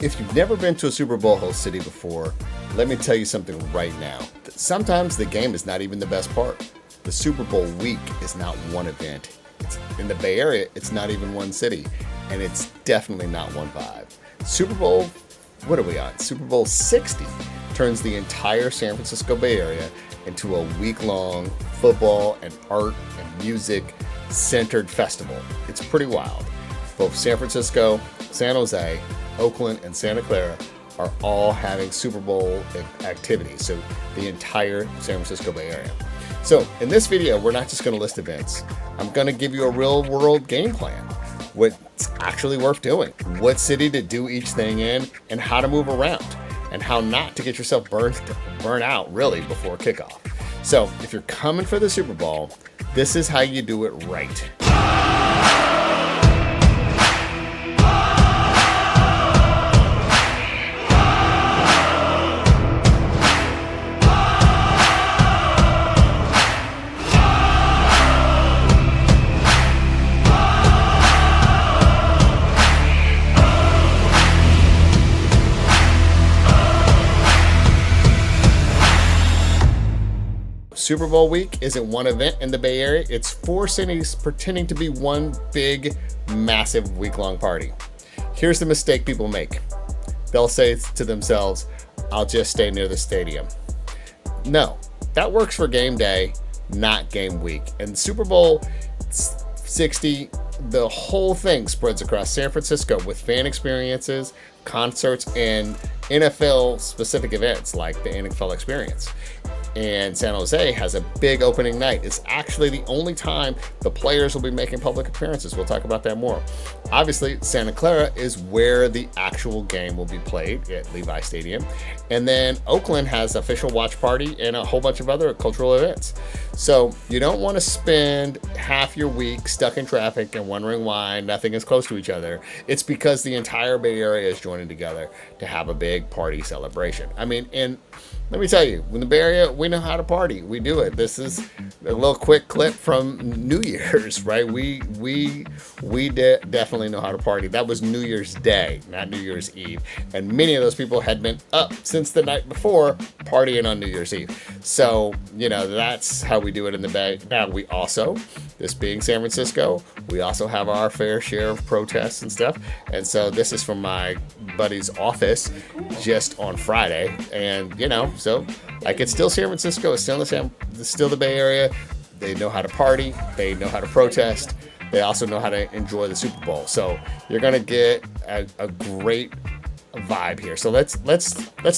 If you've never been to a Super Bowl host city before, let me tell you something right now. Sometimes the game is not even the best part. The Super Bowl week is not one event. In the Bay Area, it's not even one city, and it's definitely not one vibe. Super Bowl, what are we on? Super Bowl 60 turns the entire San Francisco Bay Area into a week-long football and art and music centered festival. It's pretty wild. Both San Francisco, San Jose, Oakland, and Santa Clara are all having Super Bowl activities, so the entire San Francisco Bay Area. So in this video, we're not just going to list events. I'm going to give you a real world game plan. What's actually worth doing, what city to do each thing in, and how to move around, and how not to get yourself burn out really before kickoff. So if you're coming for the Super Bowl, this is how you do it right. Super Bowl week isn't one event in the Bay Area. It's 4 cities pretending to be one big, massive week-long party. Here's the mistake people make. They'll say to themselves, I'll just stay near the stadium. No, that works for game day, not game week. And Super Bowl 60, the whole thing spreads across San Francisco with fan experiences, concerts, and NFL-specific events like the NFL Experience. And San Jose has a big opening night. It's actually the only time the players will be making public appearances. We'll talk about that more. Obviously, Santa Clara is where the actual game will be played at Levi Stadium. And then Oakland has official watch party and a whole bunch of other cultural events. So you don't want to spend half your week stuck in traffic and wondering why nothing is close to each other. It's because the entire Bay Area is joining together to have a big party celebration. I mean, and let me tell you, in the Bay Area, we know how to party. We do it. This is a little quick clip from New Year's, right? We definitely know how to party. That was New Year's Day, not New Year's Eve. And many of those people had been up since the night before partying on New Year's Eve. So, you know, that's how we do it in the Bay. Now, we also, this being San Francisco, we also have our fair share of protests and stuff. And so this is from my buddy's office just on Friday. And, you know, so like it's still San Francisco, it's still the Bay Area. They know how to party, they know how to protest, they also know how to enjoy the Super Bowl. So you're gonna get a great vibe here. So let's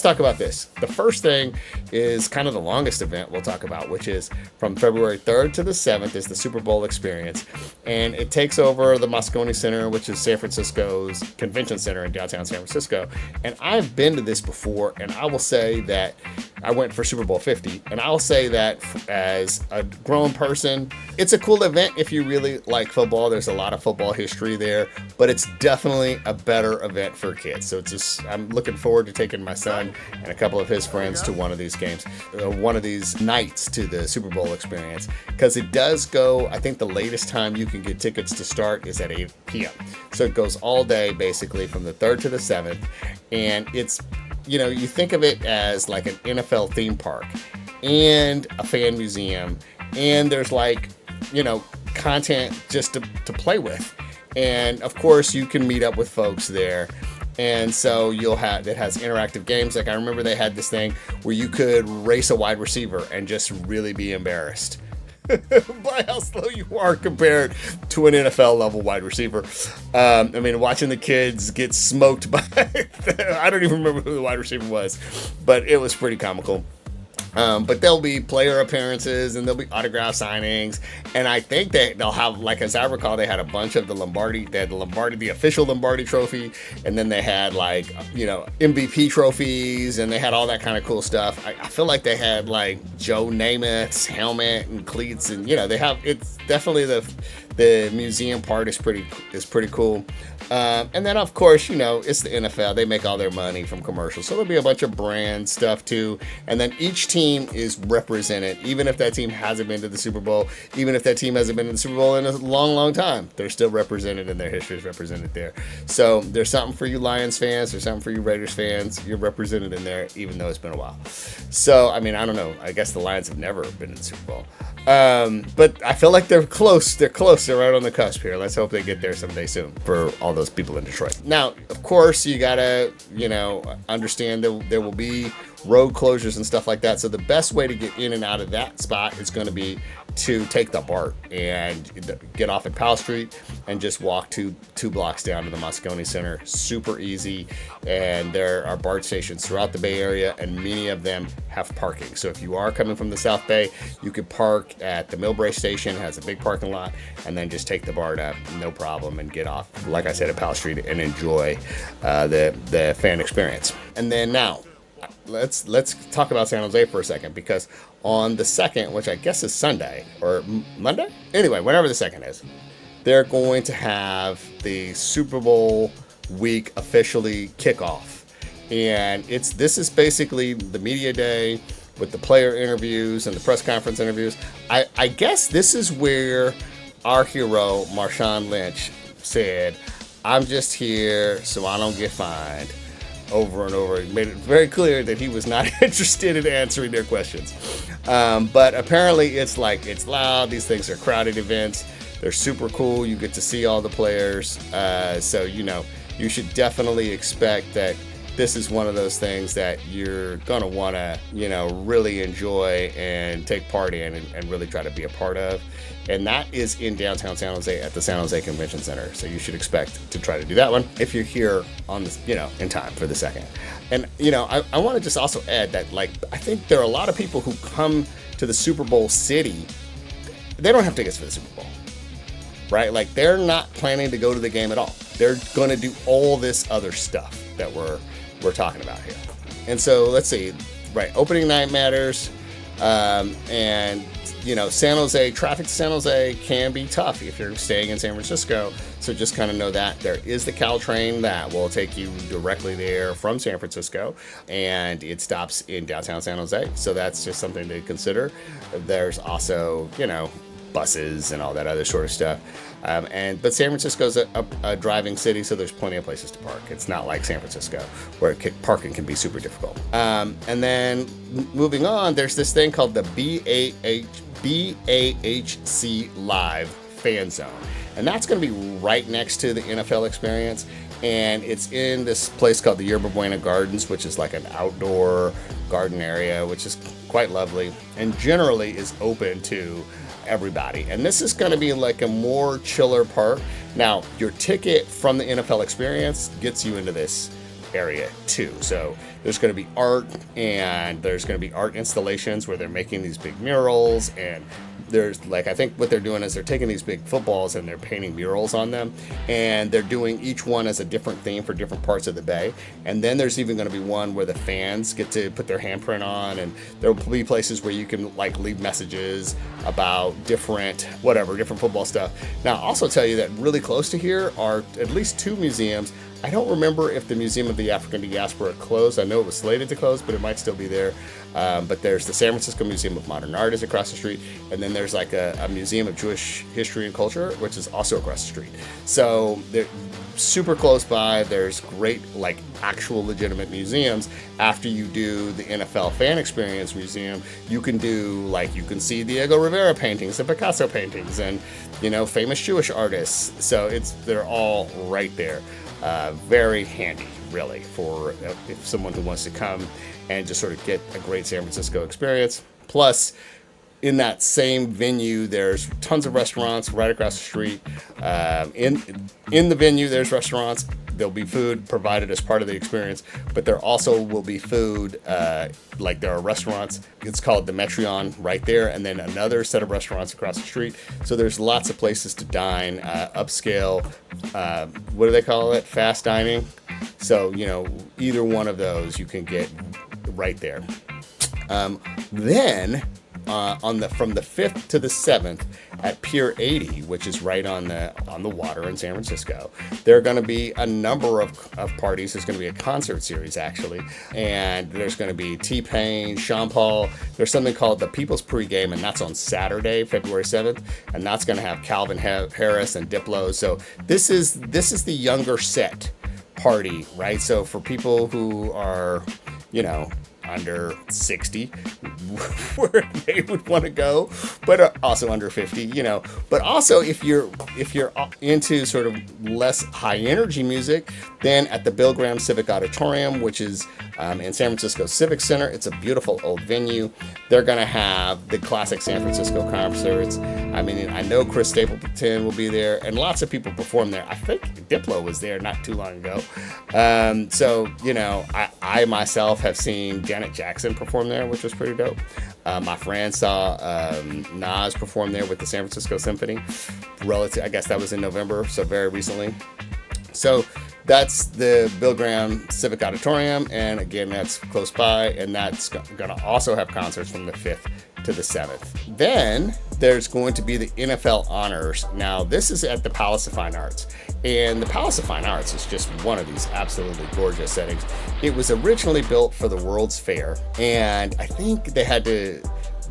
talk about this. The first thing is kind of the longest event we'll talk about, which is from February 3rd to the 7th is the Super Bowl Experience. And it takes over the Moscone Center, which is San Francisco's convention center in downtown San Francisco. And I've been to this before, and I will say that I went for Super Bowl 50, and I'll say that as a grown person, it's a cool event if you really like football. There's a lot of football history there, but it's definitely a better event for kids. So I'm looking forward to taking my son and a couple of his friends to one of these games, one of these nights to the Super Bowl Experience, because it does go, I think the latest time you can get tickets to start is at 8 p.m. So it goes all day, basically, from the 3rd to the 7th, and it's, you know, you think of it as like an NFL theme park and a fan museum, and there's like, you know, content just to play with. And of course you can meet up with folks there. And so it has interactive games. Like I remember they had this thing where you could race a wide receiver and just really be embarrassed by how slow you are compared to an NFL level wide receiver. I mean, watching the kids get smoked by, I don't even remember who the wide receiver was, but it was pretty comical. But there'll be player appearances and there'll be autograph signings. And I think that they'll have, like, as I recall, they had a bunch of the Lombardi, they had the official Lombardi trophy. And then they had like, you know, MVP trophies, and they had all that kind of cool stuff. I feel like they had like Joe Namath's helmet and cleats, and, you know, it's definitely the museum part is pretty cool. And then, of course, it's the NFL. They make all their money from commercials. So there'll be a bunch of brand stuff, too. And then each team is represented. Even if that team hasn't been to the Super Bowl, even if that team hasn't been to the Super Bowl in a long, long time, they're still represented and their history is represented there. So there's something for you Lions fans. There's something for you Raiders fans. You're represented in there, even though it's been a while. So, I mean, I don't know. I guess the Lions have never been in the Super Bowl. But I feel like they're close. They're close. They're right on the cusp here. Let's hope they get there someday soon for all those people in Detroit. Now, of course, you gotta, understand that there will be road closures and stuff like that. So the best way to get in and out of that spot is going to be to take the BART and get off at Powell Street and just walk two blocks down to the Moscone Center. Super easy. And there are BART stations throughout the Bay Area, and many of them have parking. So if you are coming from the South Bay, you could park at the Millbrae station, has a big parking lot, and then just take the BART up, no problem, and get off, like I said, at Powell Street and enjoy the fan experience. And then now, let's talk about San Jose for a second, because on the 2nd, which I guess is Sunday or Monday, anyway, whatever the 2nd is, they're going to have the Super Bowl week officially kickoff, and this is basically the media day with the player interviews and the press conference interviews. I guess this is where our hero Marshawn Lynch said, "I'm just here so I don't get fined." Over and over. He made it very clear that he was not interested in answering their questions. But apparently it's loud. These things are crowded events. They're super cool. You get to see all the players. So, you should definitely expect that this is one of those things that you're going to want to, really enjoy and take part in and really try to be a part of. And that is in downtown San Jose at the San Jose Convention Center. So you should expect to try to do that one if you're here on this, in time for the 2nd. And, I want to just also add that, I think there are a lot of people who come to the Super Bowl city. They don't have tickets for the Super Bowl, right? They're not planning to go to the game at all. They're going to do all this other stuff that we're talking about here. And so let's see, right? Opening night matters. And San Jose, traffic to San Jose can be tough if you're staying in San Francisco. So just kind of know that there is the Caltrain that will take you directly there from San Francisco, and it stops in downtown San Jose. So that's just something to consider. There's also, buses and all that other sort of stuff. But San Francisco's a driving city, so there's plenty of places to park. It's not like San Francisco, where parking can be super difficult. And then moving on, there's this thing called the BAHC Live Fan Zone. And that's going to be right next to the NFL experience. And it's in this place called the Yerba Buena Gardens, which is like an outdoor garden area, which is quite lovely and generally is open to everybody. And this is going to be a more chiller part. Now, your ticket from the NFL experience gets you into this area too. So there's going to be art, and there's going to be art installations where they're making these big murals, and there's I think what they're doing is they're taking these big footballs and they're painting murals on them, and they're doing each one as a different theme for different parts of the Bay. And then there's even going to be one where the fans get to put their handprint on, and there'll be places where you can leave messages about different football stuff. Now, I'll also tell you that really close to here are at least 2 museums. I don't remember if the Museum of the African Diaspora closed. I know it was slated to close, but it might still be there. But there's the San Francisco Museum of Modern Art is across the street. And then there's a Museum of Jewish History and Culture, which is also across the street. So they're super close by. There's great, actual legitimate museums. After you do the NFL Fan Experience Museum, you can do, you can see Diego Rivera paintings and Picasso paintings and, famous Jewish artists. So they're all right there. Very handy, really, for if someone who wants to come and just sort of get a great San Francisco experience. Plus, in that same venue, there's tons of restaurants right across the street. In the venue, there's restaurants. There'll be food provided as part of the experience, but there also will be food, there are restaurants. It's called the Metreon right there, and then another set of restaurants across the street. So there's lots of places to dine, upscale, what do they call it? Fast dining. So, either one of those you can get right there. Then from the 5th to the 7th at Pier 80, which is right on the water in San Francisco. There are going to be a number of parties. There's going to be a concert series, actually, and there's going to be T-Pain, Sean Paul. There's something called the People's Pregame, and that's on Saturday, February 7th, and that's going to have Calvin Harris and Diplo. So this is the younger set party, right? So for people who are, under 60, where they would want to go, but also under 50, but also if you're into sort of less high energy music, then at the Bill Graham Civic Auditorium, which is in San Francisco Civic Center, it's a beautiful old venue. They're going to have the classic San Francisco concerts. I mean, I know Chris Stapleton will be there, and lots of people perform there. I think Diplo was there not too long ago. So, I myself have seen Janet Jackson perform there, which was pretty dope. My friend saw Nas perform there with the San Francisco Symphony. I guess that was in November, so very recently. So that's the Bill Graham Civic Auditorium, and again, that's close by, and that's going to also have concerts from the 5th to the 7th. Then there's going to be the NFL Honors. Now, this is at the Palace of Fine Arts, and the Palace of Fine Arts is just one of these absolutely gorgeous settings. It was originally built for the World's Fair, and I think they had to,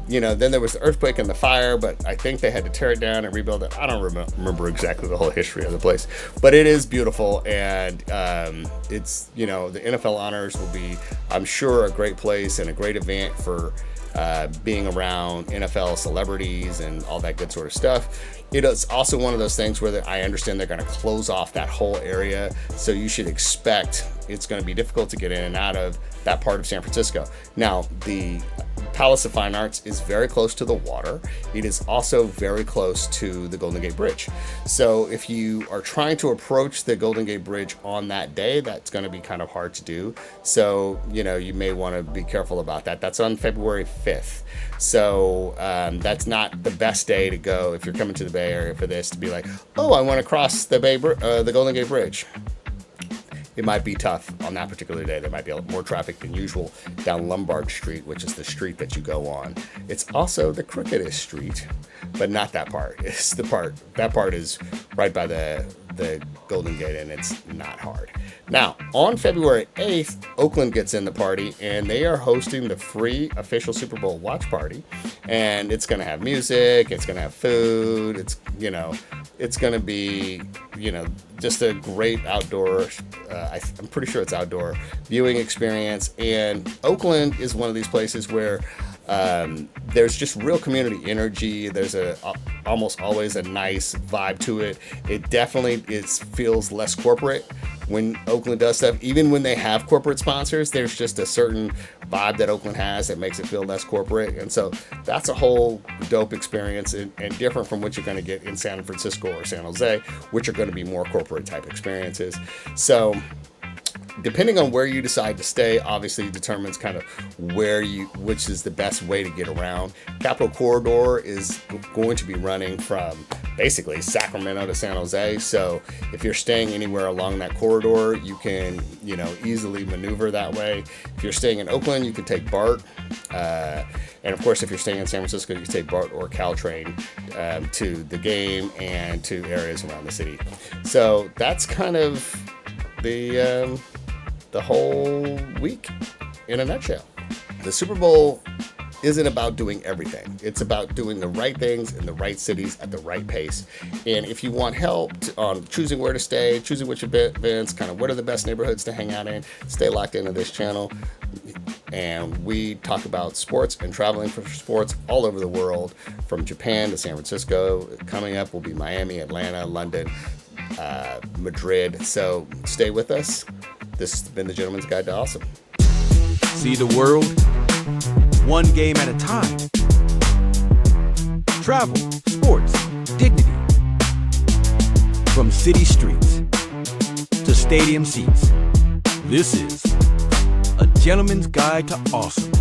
then there was the earthquake and the fire, but I think they had to tear it down and rebuild it. I don't remember exactly the whole history of the place, but it is beautiful, and it's, the NFL Honors will be, I'm sure, a great place and a great event for being around NFL celebrities and all that good sort of stuff. It is also one of those things where I understand they're going to close off that whole area, so you should expect it's going to be difficult to get in and out of that part of San Francisco. Now, the Palace of Fine Arts is very close to the water. It is also very close to the Golden Gate Bridge. So if you are trying to approach the Golden Gate Bridge on that day, that's going to be kind of hard to do. So, you may want to be careful about that. That's on February 5th. So that's not the best day to go if you're coming to the Bay Area for this, to be like, oh, I want to cross the Golden Gate Bridge. It might be tough on that particular day. There might be a lot more traffic than usual down Lombard Street, which is the street that you go on. It's also the crookedest street, but not that part. It's that part is right by the Golden Gate, and it's not hard. Now, on February 8th, Oakland gets in the party, and they are hosting the free official Super Bowl watch party. And it's going to have music, it's going to have food, it's going to be, just a great outdoor, I'm pretty sure it's outdoor viewing experience. And Oakland is one of these places where there's just real community energy. There's almost always a nice vibe to it. It definitely feels less corporate when Oakland does stuff. Even when they have corporate sponsors, there's just a certain vibe that Oakland has that makes it feel less corporate. And so that's a whole dope experience, and different from what you're going to get in San Francisco or San Jose, which are going to be more corporate type experiences. So depending on where you decide to stay, obviously determines kind of which is the best way to get around. Capitol Corridor is going to be running from basically Sacramento to San Jose. So if you're staying anywhere along that corridor, you can, easily maneuver that way. If you're staying in Oakland, you can take BART. And of course, if you're staying in San Francisco, you can take BART or Caltrain to the game and to areas around the city. So that's kind of the whole week in a nutshell. The Super Bowl isn't about doing everything. It's about doing the right things in the right cities at the right pace. And if you want help on choosing where to stay, choosing which events, kind of what are the best neighborhoods to hang out in, stay locked into this channel. And we talk about sports and traveling for sports all over the world, from Japan to San Francisco. Coming up will be Miami, Atlanta, London, Madrid. So stay with us. This has been the Gentleman's Guide to Awesome. See the world one game at a time. Travel, sports, dignity. From city streets to stadium seats. This is a Gentleman's Guide to Awesome.